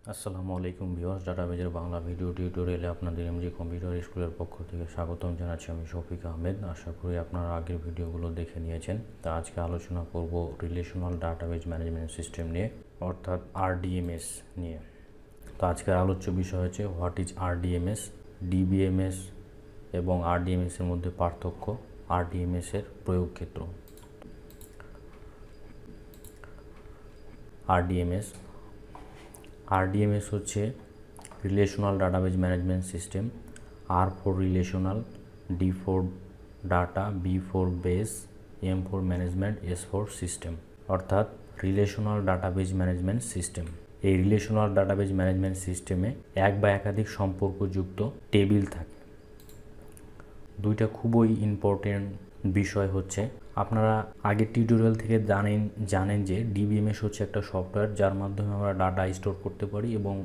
আসসালামু আলাইকুম viewers, ডাটাবেজের Bangla video টিউটোরিয়ালে আপনাদের এমজি কম্পিউটার স্কুলের পক্ষ থেকে স্বাগতম জানাচ্ছি। আমি শফিক আহমেদ। আশা করি আপনারা আগের ভিডিওগুলো দেখে নিয়েছেন। তা আজকে আলোচনা করব রিলেশনাল ডাটাবেজ ম্যানেজমেন্ট সিস্টেম নিয়ে, অর্থাৎ RDMS নিয়ে। তো আজকের আলোচ্য বিষয় হচ্ছে হোয়াট ইজ RDMS, DBMS এবং RDMS এর মধ্যে পার্থক্য, RDMS এর প্রয়োগ ক্ষেত্র। RDMS হচ্ছে relational database management system. R for relational, D for data, B for base, M for management, S for system, অর্থাৎ রিলেশনাল ডাটাবেজ ম্যানেজমেন্ট সিস্টেম। এই রিলেশনাল ডাটাবেজ ম্যানেজমেন্ট সিস্টেমে এক বা একাধিক সম্পর্কযুক্ত টেবিল থাকে। দুইটা খুবই ইম্পর্টেন্ট বিষয় হচ্ছে, আপনারা আগের টিউটোরিয়াল থেকে জানেন যে ডিবিএমএস হচ্ছে একটা সফটওয়্যার যার মাধ্যমে আমরা ডাটা স্টোর করতে পারি এবং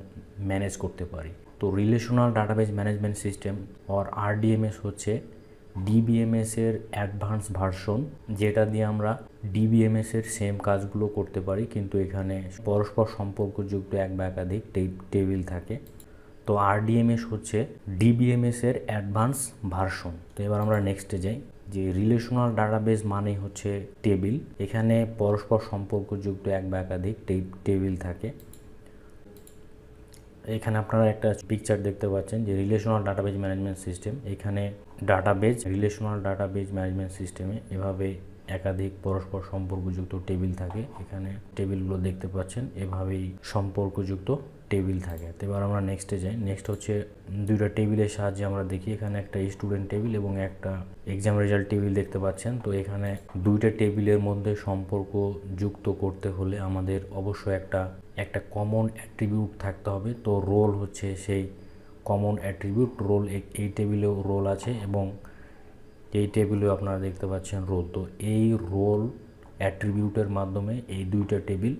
ম্যানেজ করতে পারি। তো relational database management system or RDMS হচ্ছে ডিবিএমএস এর অ্যাডভান্স ভার্সন, যেটা দিয়ে আমরা ডিবিএমএস এর সেম কাজগুলো করতে পারি, কিন্তু এখানে পরস্পর সম্পর্কযুক্ত এক বা একাধিক টেবিল থাকে। তো RDMS হচ্ছে ডিবিএমএস এর অ্যাডভান্স ভার্সন। তো এবার আমরা নেক্সটে যাই, যে রিলেশনাল ডাটাবেজ মানে হচ্ছে টেবিল। এখানে পরস্পর সম্পর্কযুক্ত এক বা একাধিক টেবিল থাকে। এখানে আপনারা একটা পিকচার দেখতে পাচ্ছেন যে রিলেশনাল ডাটাবেজ ম্যানেজমেন্ট সিস্টেম। এখানে রিলেশনাল ডাটাবেজ ম্যানেজমেন্ট সিস্টেমে এভাবে একাধিক পরস্পর সম্পর্কযুক্ত টেবিল থাকে। এখানে টেবিলগুলো দেখতে পাচ্ছেন, এভাবেই সম্পর্কযুক্ত টেবিল থাকে। তো এবার আমরা নেক্সটে যাই। নেক্সট হচ্ছে দুইটা টেবিলের সাহায্যে আমরা দেখি, এখানে একটা স্টুডেন্ট টেবিল এবং একটা এক্সাম রেজাল্ট টেবিল দেখতে পাচ্ছেন। তো এখানে দুইটা টেবিলের মধ্যে সম্পর্ক যুক্ত করতে হলে আমাদের অবশ্যই একটা কমন অ্যাট্রিবিউট থাকতে হবে। তো রোল হচ্ছে সেই কমন অ্যাট্রিবিউট। রোল এই টেবিলেও রোল আছে এবং এই টেবিলেও আপনারা দেখতে পাচ্ছেন রোল। তো এই রোল অ্যাট্রিবিউটের মাধ্যমে এই দুইটা টেবিল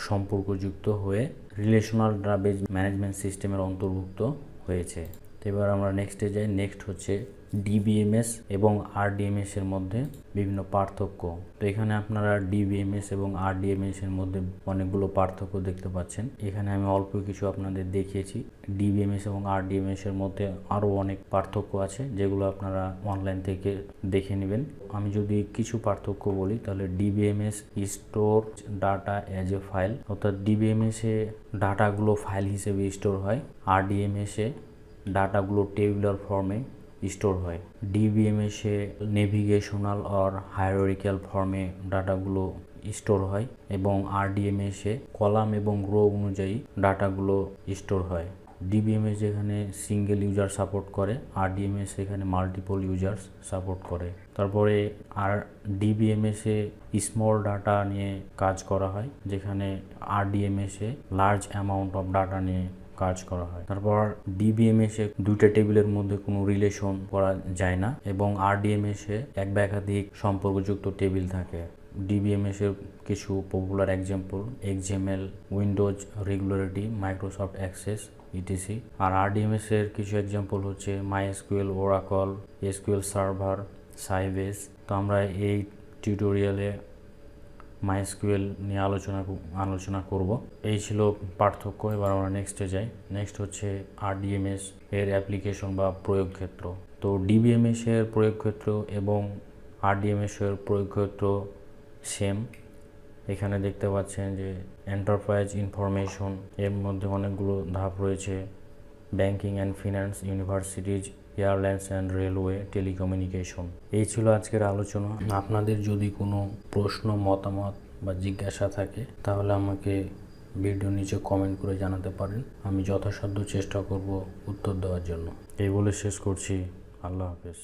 সম্পর্কযুক্ত হয়ে রিলেশনাল ডাটাবেজ ম্যানেজমেন্ট সিস্টেমের অন্তর্ভুক্ত হয়েছে। তো এবার আমরা নেক্সটে যাই। নেক্সট হচ্ছে ডিবিএমএস এবং RDMS এর মধ্যে বিভিন্ন পার্থক্য। তো এখানে আপনারা ডিবিএমএস এবং RDMS এর মধ্যে অনেকগুলো পার্থক্য দেখতে পাচ্ছেন। এখানে আমি অল্প কিছু আপনাদের দেখিয়েছি। ডিবিএমএস এবং RDMS এর মধ্যে আরও অনেক পার্থক্য আছে, যেগুলো আপনারা অনলাইন থেকে দেখে নেবেন। আমি যদি কিছু পার্থক্য বলি, তাহলে DBMS store data as a file, অর্থাৎ ডিবিএমএস এ ডাটাগুলো ফাইল হিসেবে স্টোর হয়, RDMS এ ডাটাগুলো টেবিউলার ফর্মে স্টোর হয়। DBMS A navigational or hierarchical ফর্মে ডাটাগুলো স্টোর হয় এবং RDMS এ কলাম এবং রো অনুযায়ী ডাটাগুলো স্টোর হয়। ডিবিএমএস যেখানে সিঙ্গেল ইউজার সাপোর্ট করে, RDMS এখানে মাল্টিপল ইউজার্স সাপোর্ট করে। তারপরে ডিবিএমএস এ স্মল ডাটা নিয়ে কাজ করা হয়, যেখানে RDMS a large amount of data নিয়ে কাজ করা হয়। তারপর ডিবিএমএস এ দুইটা টেবিলের মধ্যে কোনো রিলেশন করা যায় না এবং RDMS এ এক বা একাধিক সম্পর্কযুক্ত টেবিল থাকে। ডিবিএমএস এর কিছু popular example XML, Windows regularity, Microsoft access, etc. আর RDMS এর কিছু এক্সাম্পল হচ্ছে MySQL, ওরাকল, SQL সার্ভার, সাইবেস। তো আমরা এই টিউটোরিয়ালে MySQL নিয়ে আলোচনা করব। এই ছিল পার্থক্য। এবার আমরা নেক্সটে যাই। নেক্সট হচ্ছে RDMS এর অ্যাপ্লিকেশন বা প্রয়োগ ক্ষেত্র। তো ডিবিএমএস এর প্রয়োগ ক্ষেত্র এবং RDMS এর প্রয়োগ ক্ষেত্র সেম। এখানে দেখতে পাচ্ছেন যে এন্টারপ্রাইজ ইনফরমেশন, এর মধ্যে অনেকগুলো ধাপ রয়েছে। Banking and finance, universities, airlines and railway, telecommunication. এই ছিল আজকের আলোচনা। আপনাদের যদি কোনো প্রশ্ন, মতামত বা জিজ্ঞাসা থাকে, তাহলে আমাকে ভিডিও নিচে কমেন্ট করে জানাতে পারেন। আমি যথাসাধ্য চেষ্টা করব উত্তর দেওয়ার জন্য। এই বলে শেষ করছি। আল্লাহ হাফেজ।